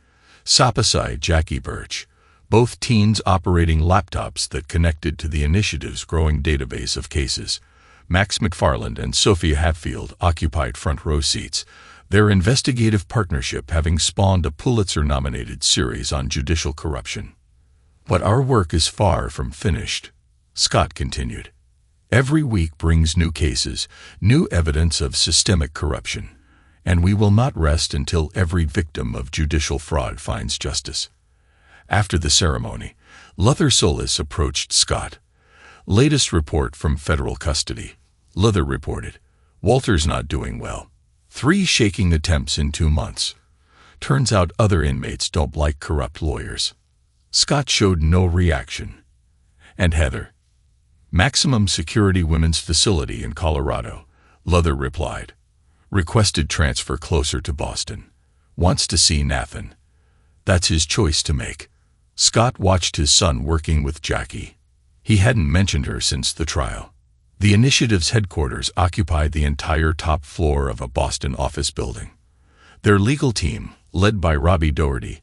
Sapasai, Jackie Birch, both teens operating laptops that connected to the initiative's growing database of cases. Max McFarland and Sophia Hatfield occupied front row seats, their investigative partnership having spawned a Pulitzer-nominated series on judicial corruption. But our work is far from finished, Scott continued. Every week brings new cases, new evidence of systemic corruption, and we will not rest until every victim of judicial fraud finds justice. After the ceremony, Luther Solis approached Scott. Latest report from federal custody. Luther reported, Walter's not doing well. 3 shaking attempts in 2 months. Turns out other inmates don't like corrupt lawyers. Scott showed no reaction. And Heather? Maximum security women's facility in Colorado, Luther replied. Requested transfer closer to Boston. Wants to see Nathan. That's his choice to make. Scott watched his son working with Jackie. He hadn't mentioned her since the trial. The initiative's headquarters occupied the entire top floor of a Boston office building. Their legal team, led by Robbie Doherty,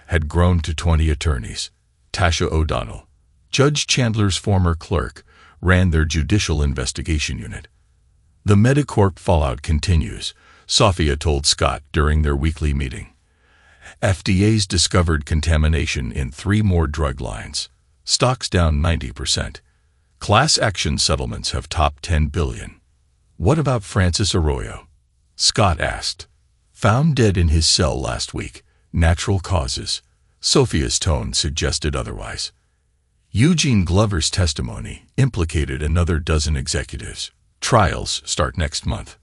had grown to 20 attorneys. Tasha O'Donnell, Judge Chandler's former clerk, ran their judicial investigation unit. The Medicorp fallout continues, Sophia told Scott during their weekly meeting. FDA's discovered contamination in 3 more drug lines. Stocks down 90%. Class action settlements have topped $10 billion. What about Francis Arroyo? Scott asked. Found dead in his cell last week. Natural causes. Sophia's tone suggested otherwise. Eugene Glover's testimony implicated another dozen executives. Trials start next month.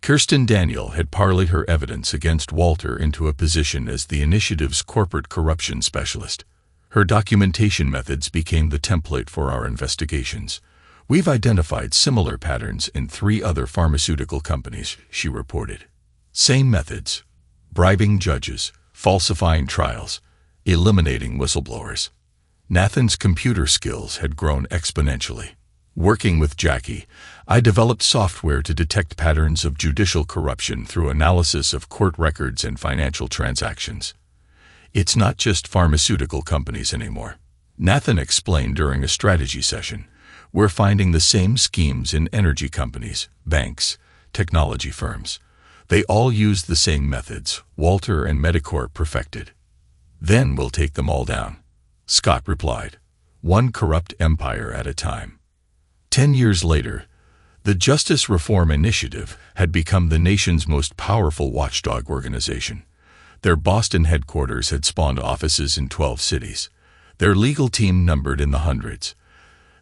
Kirsten Daniel had parlayed her evidence against Walter into a position as the initiative's corporate corruption specialist. Her documentation methods became the template for our investigations. We've identified similar patterns in 3 other pharmaceutical companies, she reported. Same methods: bribing judges, falsifying trials, eliminating whistleblowers. Nathan's computer skills had grown exponentially. Working with Jackie, I developed software to detect patterns of judicial corruption through analysis of court records and financial transactions. It's not just pharmaceutical companies anymore. Nathan explained during a strategy session. We're finding the same schemes in energy companies, banks, technology firms. They all use the same methods Walter and Medicorp perfected. Then we'll take them all down, Scott replied. One corrupt empire at a time. 10 years later, the Justice Reform Initiative had become the nation's most powerful watchdog organization. Their Boston headquarters had spawned offices in 12 cities. Their legal team numbered in the hundreds.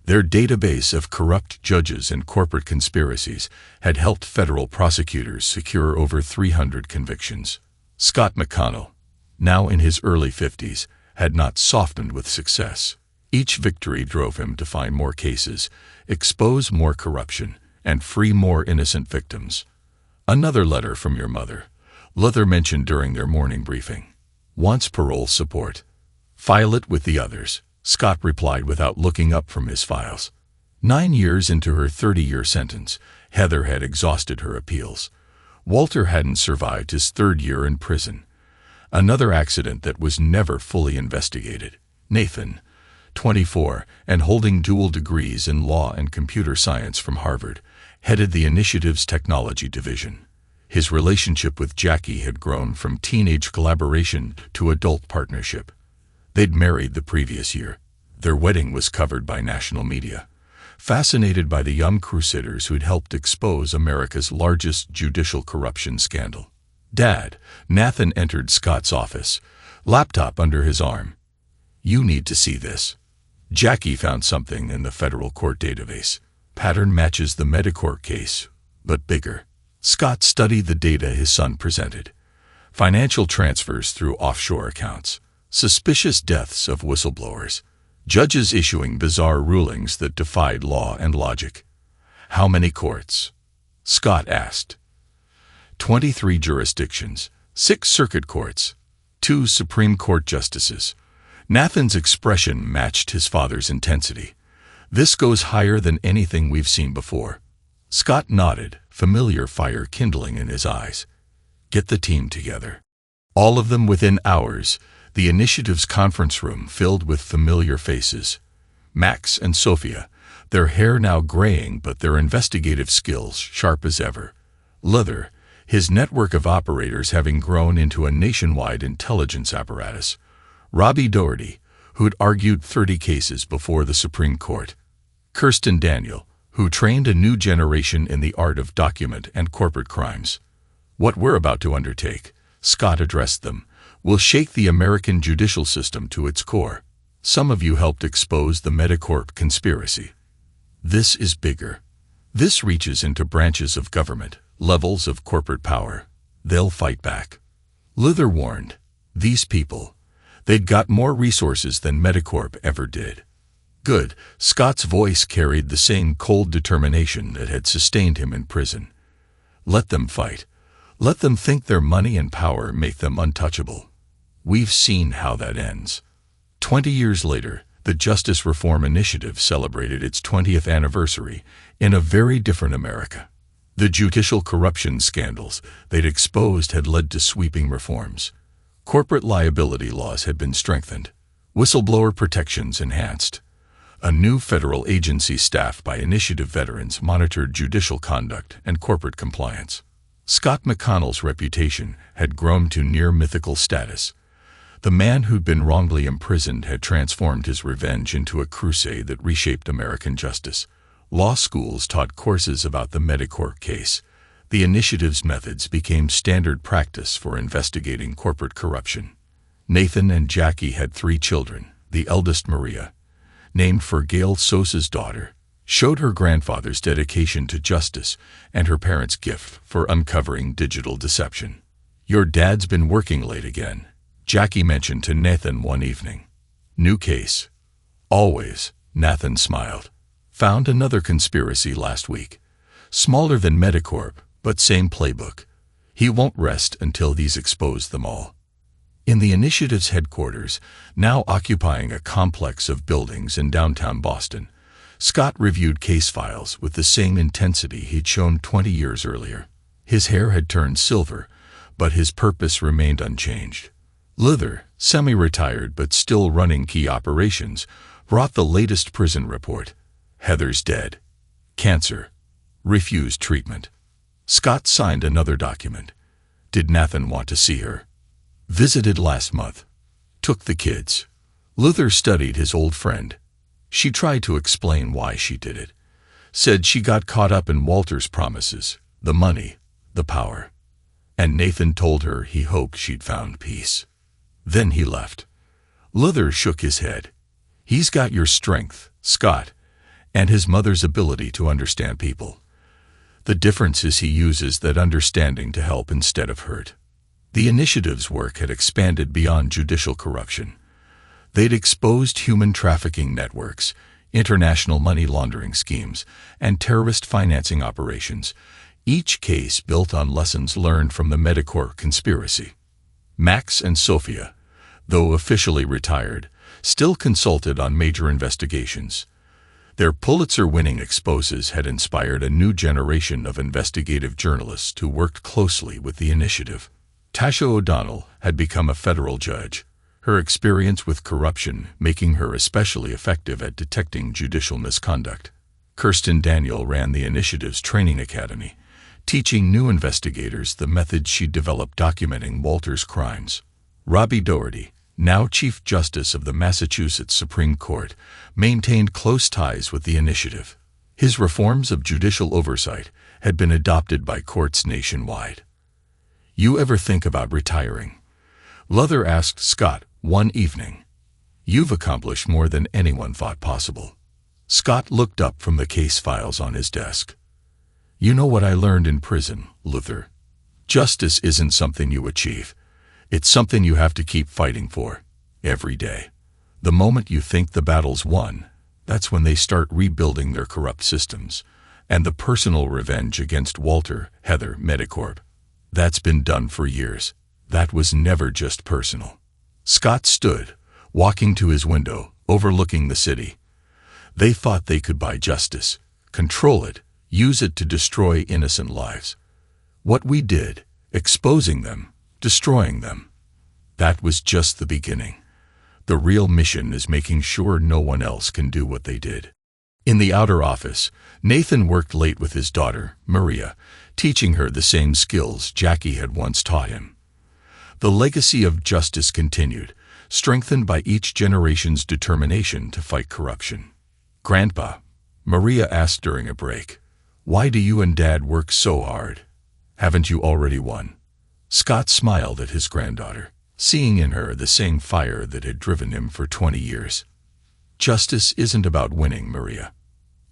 Their database of corrupt judges and corporate conspiracies had helped federal prosecutors secure over 300 convictions. Scott McConnell, now in his early 50s, had not softened with success. Each victory drove him to find more cases, expose more corruption, and free more innocent victims. Another letter from your mother, Luther mentioned during their morning briefing. Wants parole support. File it with the others, Scott replied without looking up from his files. 9 years into her 30-year sentence, Heather had exhausted her appeals. Walter hadn't survived his 3rd year in prison. Another accident that was never fully investigated. Nathan, 24, and holding dual degrees in law and computer science from Harvard, headed the initiative's technology division. His relationship with Jackie had grown from teenage collaboration to adult partnership. They'd married the previous year. Their wedding was covered by national media, fascinated by the young crusaders who'd helped expose America's largest judicial corruption scandal. Dad, Nathan entered Scott's office, laptop under his arm. You need to see this. Jackie found something in the federal court database. Pattern matches the Medicorp case, but bigger. Scott studied the data his son presented. Financial transfers through offshore accounts. Suspicious deaths of whistleblowers. Judges issuing bizarre rulings that defied law and logic. How many courts? Scott asked. 23 jurisdictions, 6 circuit courts, 2 Supreme Court justices. Nathan's expression matched his father's intensity. This goes higher than anything we've seen before. Scott nodded, familiar fire kindling in his eyes. Get the team together. All of them within hours, the initiative's conference room filled with familiar faces. Max and Sophia, their hair now graying but their investigative skills sharp as ever. Luther, his network of operators having grown into a nationwide intelligence apparatus. Robbie Doherty, who'd argued 30 cases before the Supreme Court. Kirsten Daniel, who trained a new generation in the art of document and corporate crimes. What we're about to undertake, Scott addressed them, will shake the American judicial system to its core. Some of you helped expose the Medicorp conspiracy. This is bigger. This reaches into branches of government, levels of corporate power. They'll fight back. Luther warned, these people, they'd got more resources than Medicorp ever did. Good. Scott's voice carried the same cold determination that had sustained him in prison. Let them fight. Let them think their money and power make them untouchable. We've seen how that ends. 20 years later, the Justice Reform Initiative celebrated its 20th anniversary in a very different America. The judicial corruption scandals they'd exposed had led to sweeping reforms. Corporate liability laws had been strengthened, whistleblower protections enhanced. A new federal agency staffed by initiative veterans monitored judicial conduct and corporate compliance. Scott McConnell's reputation had grown to near mythical status. The man who'd been wrongly imprisoned had transformed his revenge into a crusade that reshaped American justice. Law schools taught courses about the Medicorp case. The initiative's methods became standard practice for investigating corporate corruption. Nathan and Jackie had 3 children. The eldest, Maria, named for Gail Sosa's daughter, showed her grandfather's dedication to justice and her parents' gift for uncovering digital deception. Your dad's been working late again, Jackie mentioned to Nathan one evening. New case. Always, Nathan smiled. Found another conspiracy last week. Smaller than Medicorp, but same playbook. He won't rest until these expose them all. In the initiative's headquarters, now occupying a complex of buildings in downtown Boston, Scott reviewed case files with the same intensity he'd shown 20 years earlier. His hair had turned silver, but his purpose remained unchanged. Luther, semi-retired but still running key operations, brought the latest prison report. Heather's dead. Cancer. Refused treatment. Scott signed another document. Did Nathan want to see her? Visited last month. Took the kids. Luther studied his old friend. She tried to explain why she did it. Said she got caught up in Walter's promises, the money, the power. And Nathan told her he hoped she'd found peace. Then he left. Luther shook his head. He's got your strength, Scott, and his mother's ability to understand people. The difference is he uses that understanding to help instead of hurt. The initiative's work had expanded beyond judicial corruption. They'd exposed human trafficking networks, international money laundering schemes, and terrorist financing operations, each case built on lessons learned from the Medicorp conspiracy. Max and Sophia, though officially retired, still consulted on major investigations. Their Pulitzer-winning exposes had inspired a new generation of investigative journalists who worked closely with the initiative. Tasha O'Donnell had become a federal judge, her experience with corruption making her especially effective at detecting judicial misconduct. Kirsten Daniel ran the initiative's training academy, teaching new investigators the methods she'd developed documenting Walter's crimes. Robbie Doherty, now Chief Justice of the Massachusetts Supreme Court, maintained close ties with the initiative. His reforms of judicial oversight had been adopted by courts nationwide. You ever think about retiring? Luther asked Scott one evening. You've accomplished more than anyone thought possible. Scott looked up from the case files on his desk. You know what I learned in prison, Luther? Justice isn't something you achieve. It's something you have to keep fighting for, every day. The moment you think the battle's won, that's when they start rebuilding their corrupt systems. And the personal revenge against Walter, Heather, Medicorp, that's been done for years. That was never just personal. Scott stood, walking to his window, overlooking the city. They thought they could buy justice, control it, use it to destroy innocent lives. What we did, exposing them, destroying them, that was just the beginning. The real mission is making sure no one else can do what they did. In the outer office, Nathan worked late with his daughter, Maria, teaching her the same skills Jackie had once taught him. The legacy of justice continued, strengthened by each generation's determination to fight corruption. "Grandpa," Maria asked during a break, "why do you and Dad work so hard? Haven't you already won?" Scott smiled at his granddaughter, seeing in her the same fire that had driven him for 20 years. "Justice isn't about winning, Maria.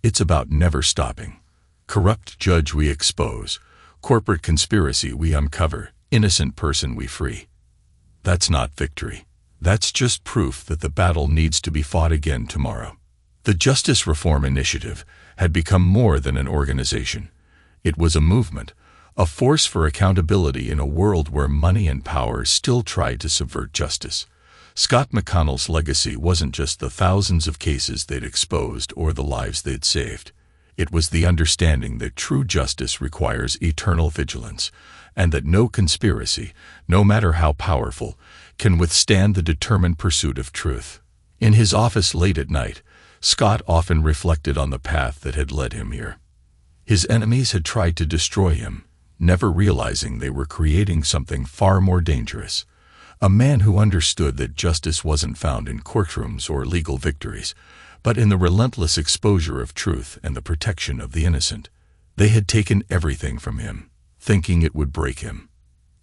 It's about never stopping. Corrupt judge we expose, corporate conspiracy we uncover, innocent person we free. That's not victory. That's just proof that the battle needs to be fought again tomorrow." The Justice Reform Initiative had become more than an organization. It was a movement, a force for accountability in a world where money and power still tried to subvert justice. Scott McConnell's legacy wasn't just the thousands of cases they'd exposed or the lives they'd saved. It was the understanding that true justice requires eternal vigilance, and that no conspiracy, no matter how powerful, can withstand the determined pursuit of truth. In his office late at night, Scott often reflected on the path that had led him here. His enemies had tried to destroy him, never realizing they were creating something far more dangerous. A man who understood that justice wasn't found in courtrooms or legal victories, but in the relentless exposure of truth and the protection of the innocent. They had taken everything from him, thinking it would break him.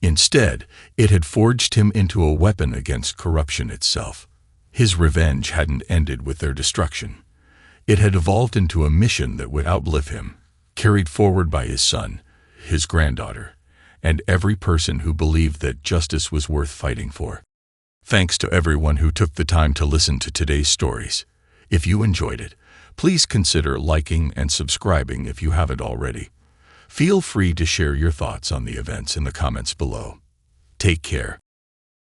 Instead, it had forged him into a weapon against corruption itself. His revenge hadn't ended with their destruction. It had evolved into a mission that would outlive him, carried forward by his son, his granddaughter, and every person who believed that justice was worth fighting for. Thanks to everyone who took the time to listen to today's stories. If you enjoyed it, please consider liking and subscribing if you haven't already. Feel free to share your thoughts on the events in the comments below. Take care,